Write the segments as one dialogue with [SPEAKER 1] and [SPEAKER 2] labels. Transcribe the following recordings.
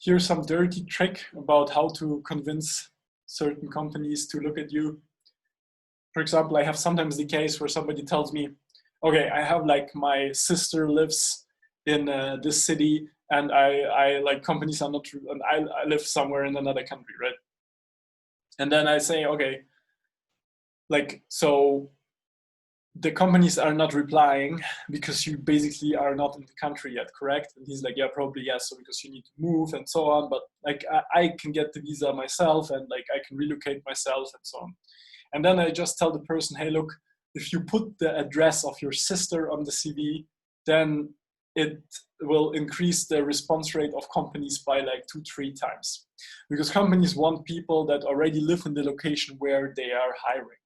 [SPEAKER 1] here's some dirty trick about how to convince certain companies to look at you. For example, I have sometimes the case where somebody tells me, okay, I have like my sister lives in this city, and I like companies are not, and I live somewhere in another country, right? And then I say, okay, like, so the companies are not replying because you basically are not in the country yet, correct? And he's like, yeah, probably yes, so because you need to move and so on, but like I can get the visa myself, and like I can relocate myself and so on. And then I just tell the person, hey, look, if you put the address of your sister on the CV, then it will increase the response rate of companies by like 2-3 times, because companies want people that already live in the location where they are hiring.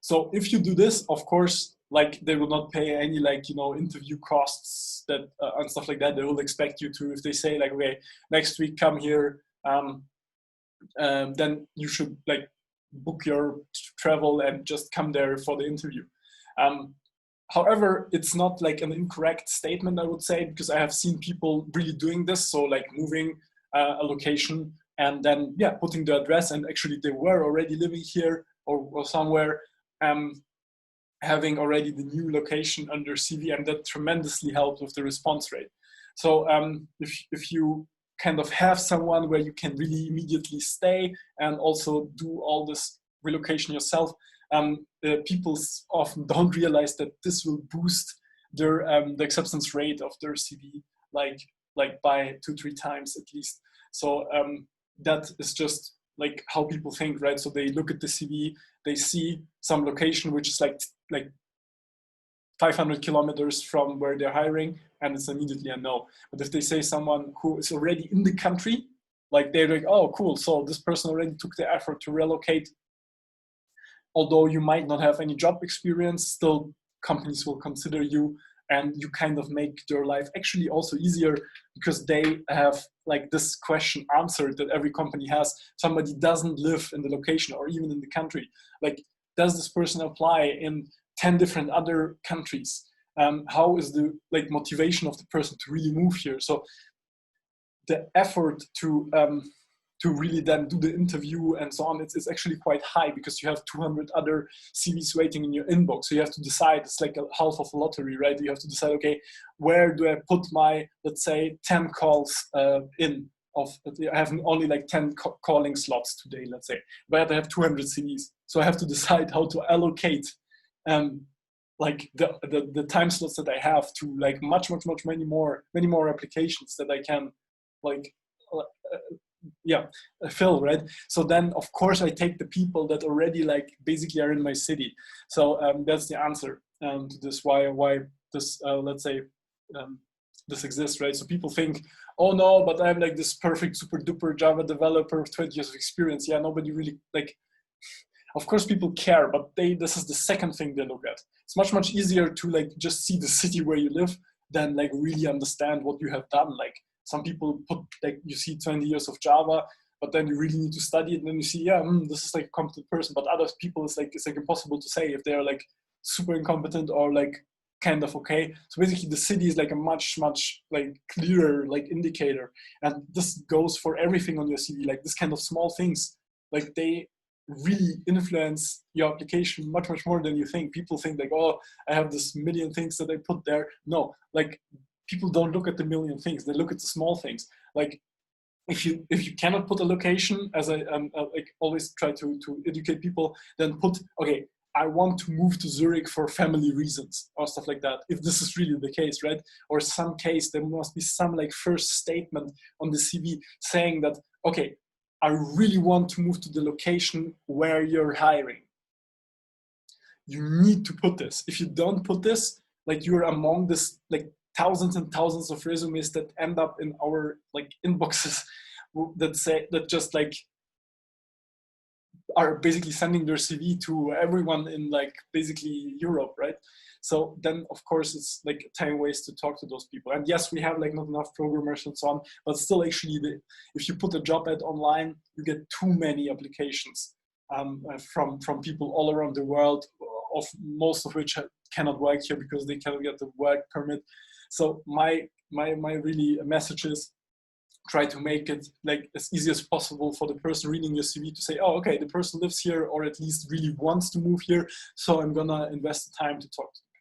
[SPEAKER 1] So if you do this, of course, like they will not pay any like, you know, interview costs that and stuff like that. They will expect you to, if they say like, okay, next week come here, then you should like book your travel and just come there for the interview. However, it's not like an incorrect statement, I would say, because I have seen people really doing this. So like moving a location and then, yeah, putting the address, and actually they were already living here or somewhere, having already the new location on their CV, and that tremendously helped with the response rate. So if you kind of have someone where you can really immediately stay and also do all this relocation yourself, people often don't realize that this will boost their the acceptance rate of their CV like by 2-3 times at least. So that is just like how people think, right? So they look at the CV, they see some location which is like 500 kilometers from where they're hiring, and it's immediately a no. But if they say someone who is already in the country, like they're like, oh, cool, so this person already took the effort to relocate. Although you might not have any job experience, still companies will consider you, and you kind of make their life actually also easier, because they have like this question answered that every company has. Somebody doesn't live in the location or even in the country. Like, does this person apply in 10 different other countries? How is the like motivation of the person to really move here? So the effort to really then do the interview and so on, it's actually quite high, because you have 200 other CVs waiting in your inbox. So you have to decide, it's like a half of a lottery, right? You have to decide, okay, where do I put my, let's say, 10 calls in? I have only like 10 calling slots today, let's say, but I have 200 CVs. So I have to decide how to allocate like the time slots that I have to like many more applications that I can like fill, right? So then of course I take the people that already like basically are in my city. So that's the answer to this, why this let's say this exists, right? So people think, oh no, but I'm like this perfect super duper Java developer with 20 years of experience. Yeah, nobody really like, of course people care, but this is the second thing they look at. It's much easier to like just see the city where you live than like really understand what you have done. Like some people put like, you see 20 years of Java, but then you really need to study it, and then you see, yeah, this is like a competent person. But other people, it's like impossible to say if they're like super incompetent or like kind of okay. So basically the city is like a much like clearer like indicator, and this goes for everything on your CV. Like this kind of small things, like they really influence your application much more than you think. People think like, oh, I have this million things that I put there. No, like people don't look at the million things, they look at the small things. Like if you cannot put a location, as I like always try to educate people, then put, okay, I want to move to Zurich for family reasons or stuff like that, if this is really the case, right? Or some case, there must be some like first statement on the CV saying that, okay, I really want to move to the location where you're hiring. You need to put this. If you don't put this, like you're among this like thousands and thousands of resumes that end up in our like inboxes that say that just like are basically sending their CV to everyone in like basically Europe, right? So then of course it's like time waste to talk to those people. And yes, we have like not enough programmers and so on, but still actually if you put a job ad online, you get too many applications from people all around the world, of most of which cannot work here because they cannot get the work permit. So my really message is, try to make it like as easy as possible for the person reading your CV to say, oh, okay, the person lives here or at least really wants to move here, so I'm gonna invest the time to talk to the